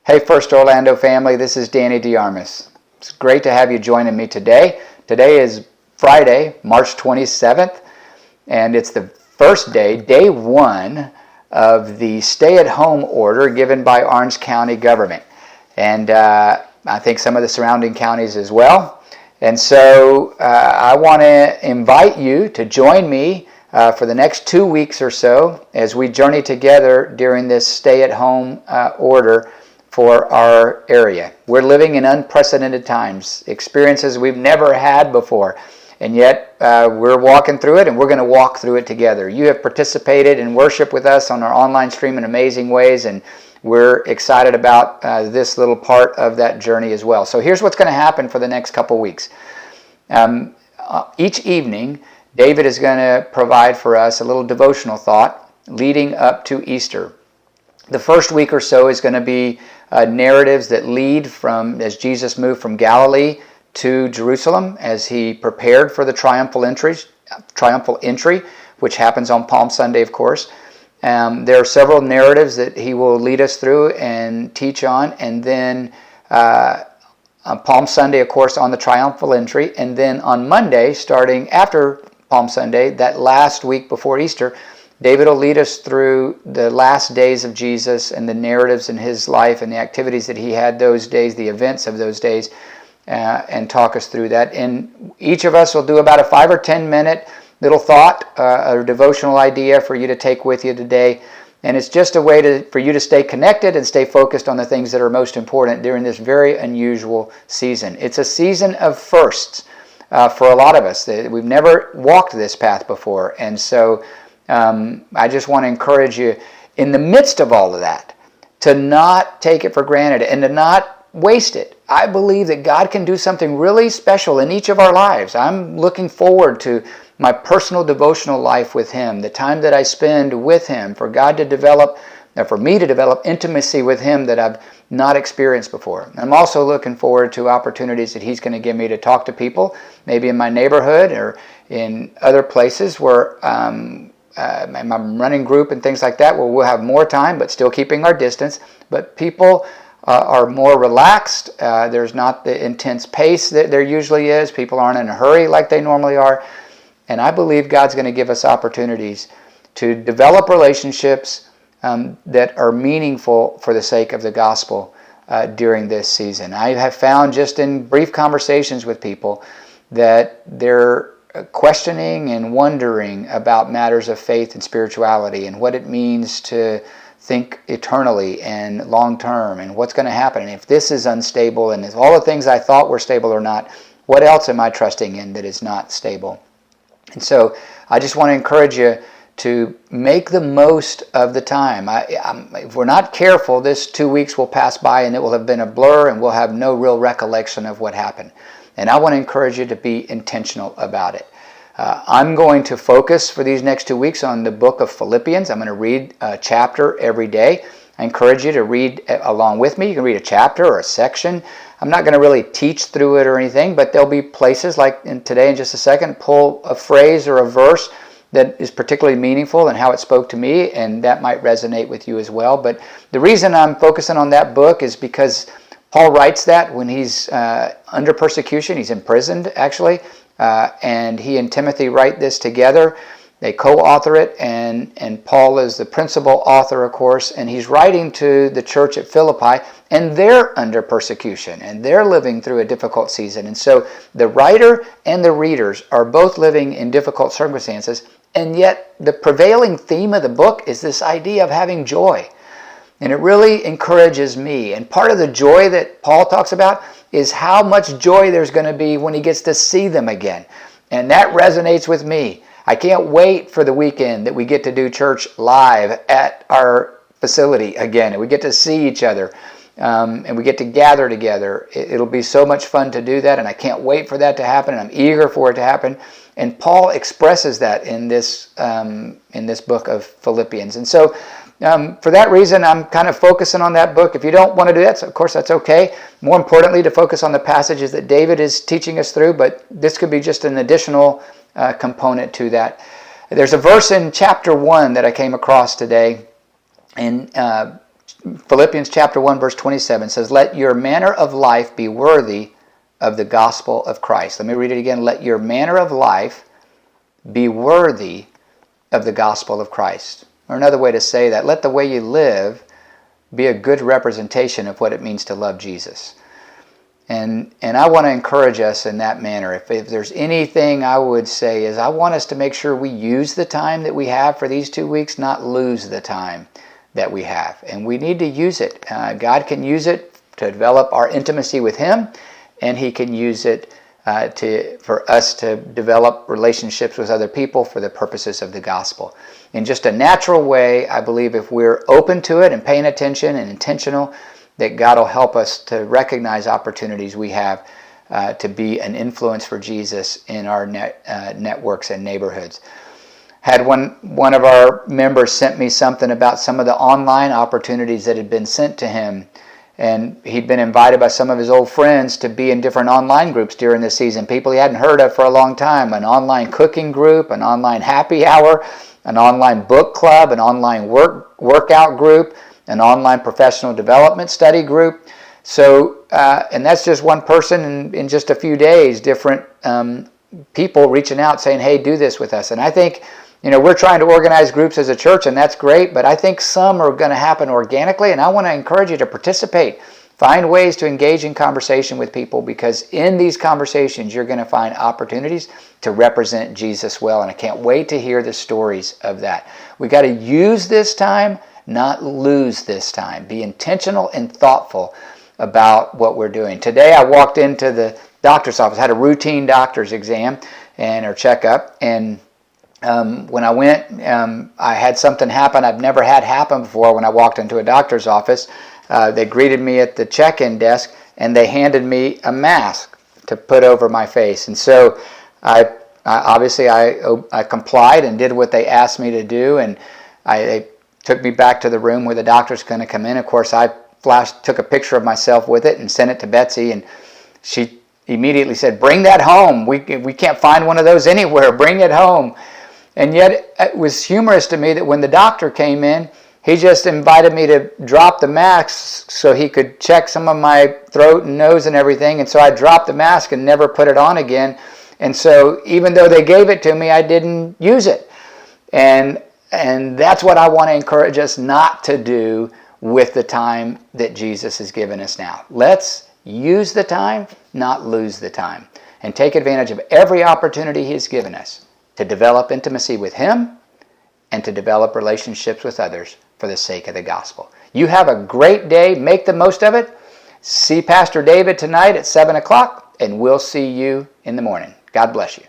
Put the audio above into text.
Hey, First Orlando family, this is Danny de Armas. It's great to have you joining me today. Today is Friday, March 27th, and it's the first day, day one, of the stay-at-home order given by Orange County government. And I think some of the surrounding counties as well. And so I want to invite you to join me for the next 2 weeks or so as we journey together during this stay-at-home order for our area. We're living in unprecedented times, experiences we've never had before, and yet we're walking through it, and we're going to walk through it together. You have participated in worship with us on our online stream in amazing ways, and we're excited about this little part of that journey as well. So here's what's going to happen for the next couple weeks. Each evening, David is going to provide for us a little devotional thought leading up to Easter. The first week or so is going to be narratives that lead from as Jesus moved from Galilee to Jerusalem as he prepared for the triumphal entry, which happens on Palm Sunday, of course. There are several narratives that he will lead us through and teach on, and then on Palm Sunday, of course, on the triumphal entry, and then on Monday, starting after Palm Sunday, that last week before Easter, David will lead us through the last days of Jesus and the narratives in his life and the activities that he had those days, the events of those days, and talk us through that. And each of us will do about a 5 or 10 minute little thought, a devotional idea for you to take with you today. And it's just a way for you to stay connected and stay focused on the things that are most important during this very unusual season. It's a season of firsts for a lot of us. We've never walked this path before. And so I just want to encourage you, in the midst of all of that, to not take it for granted and to not waste it. I believe that God can do something really special in each of our lives. I'm looking forward to my personal devotional life with Him, the time that I spend with Him, for God to develop, or for me to develop intimacy with Him that I've not experienced before. I'm also looking forward to opportunities that He's going to give me to talk to people, maybe in my neighborhood or in other places where my running group and things like that, where we'll have more time but still keeping our distance. But people are more relaxed. There's not the intense pace that there usually is. People aren't in a hurry like they normally are. And I believe God's going to give us opportunities to develop relationships that are meaningful for the sake of the gospel during this season. I have found just in brief conversations with people that they're questioning and wondering about matters of faith and spirituality and what it means to think eternally and long term and what's going to happen. And if this is unstable and if all the things I thought were stable are not, what else am I trusting in that is not stable? And so I just want to encourage you to make the most of the time. If we're not careful, this 2 weeks will pass by and it will have been a blur and we'll have no real recollection of what happened. And I want to encourage you to be intentional about it. I'm going to focus for these next 2 weeks on the book of Philippians. I'm going to read a chapter every day. I encourage you to read along with me. You can read a chapter or a section. I'm not going to really teach through it or anything, but there'll be places like today in just a second, pull a phrase or a verse that is particularly meaningful and how it spoke to me, and that might resonate with you as well. But the reason I'm focusing on that book is because Paul writes that when he's under persecution. He's imprisoned, actually, and he and Timothy write this together. They co-author it, and Paul is the principal author, of course, and he's writing to the church at Philippi, and they're under persecution, and they're living through a difficult season. And so the writer and the readers are both living in difficult circumstances, and yet the prevailing theme of the book is this idea of having joy. And it really encourages me. And part of the joy that Paul talks about is how much joy there's going to be when he gets to see them again. And that resonates with me. I can't wait for the weekend that we get to do church live at our facility again. And we get to see each other. And we get to gather together. It'll be so much fun to do that. And I can't wait for that to happen. And I'm eager for it to happen. And Paul expresses that in this book of Philippians. And so for that reason, I'm kind of focusing on that book. If you don't want to do that, so of course that's okay. More importantly, to focus on the passages that David is teaching us through, but this could be just an additional component to that. There's a verse in chapter 1 that I came across today, in Philippians chapter 1, verse 27 says, let your manner of life be worthy of the gospel of Christ. Let me read it again. Let your manner of life be worthy of the gospel of Christ. Or another way to say that, let the way you live be a good representation of what it means to love Jesus. And I want to encourage us in that manner. If there's anything I would say is I want us to make sure we use the time that we have for these 2 weeks, not lose the time that we have. And we need to use it. God can use it to develop our intimacy with Him, and He can use it for us to develop relationships with other people for the purposes of the gospel. In just a natural way, I believe if we're open to it and paying attention and intentional, that God will help us to recognize opportunities we have to be an influence for Jesus in our networks and neighborhoods. Had one of our members sent me something about some of the online opportunities that had been sent to him. And he'd been invited by some of his old friends to be in different online groups during this season. People he hadn't heard of for a long time. An online cooking group, an online happy hour, an online book club, an online workout group, an online professional development study group. So, and that's just one person in just a few days, different people reaching out saying, hey, do this with us. And I think, we're trying to organize groups as a church, and that's great, but I think some are going to happen organically, and I want to encourage you to participate. Find ways to engage in conversation with people, because in these conversations, you're going to find opportunities to represent Jesus well, and I can't wait to hear the stories of that. We got to use this time, not lose this time. Be intentional and thoughtful about what we're doing. Today, I walked into the doctor's office, had a routine doctor's exam or checkup, and when I went, I had something happen I've never had happen before when I walked into a doctor's office. They greeted me at the check-in desk, and they handed me a mask to put over my face. And so I complied and did what they asked me to do, and they took me back to the room where the doctor's going to come in. Of course, I took a picture of myself with it and sent it to Betsy, and she immediately said, bring that home. We can't find one of those anywhere. Bring it home. And yet it was humorous to me that when the doctor came in, he just invited me to drop the mask so he could check some of my throat and nose and everything. And so I dropped the mask and never put it on again. And so even though they gave it to me, I didn't use it. And that's what I want to encourage us not to do with the time that Jesus has given us now. Let's use the time, not lose the time, and take advantage of every opportunity He's given us to develop intimacy with Him and to develop relationships with others for the sake of the gospel. You have a great day. Make the most of it. See Pastor David tonight at 7 o'clock, and we'll see you in the morning. God bless you.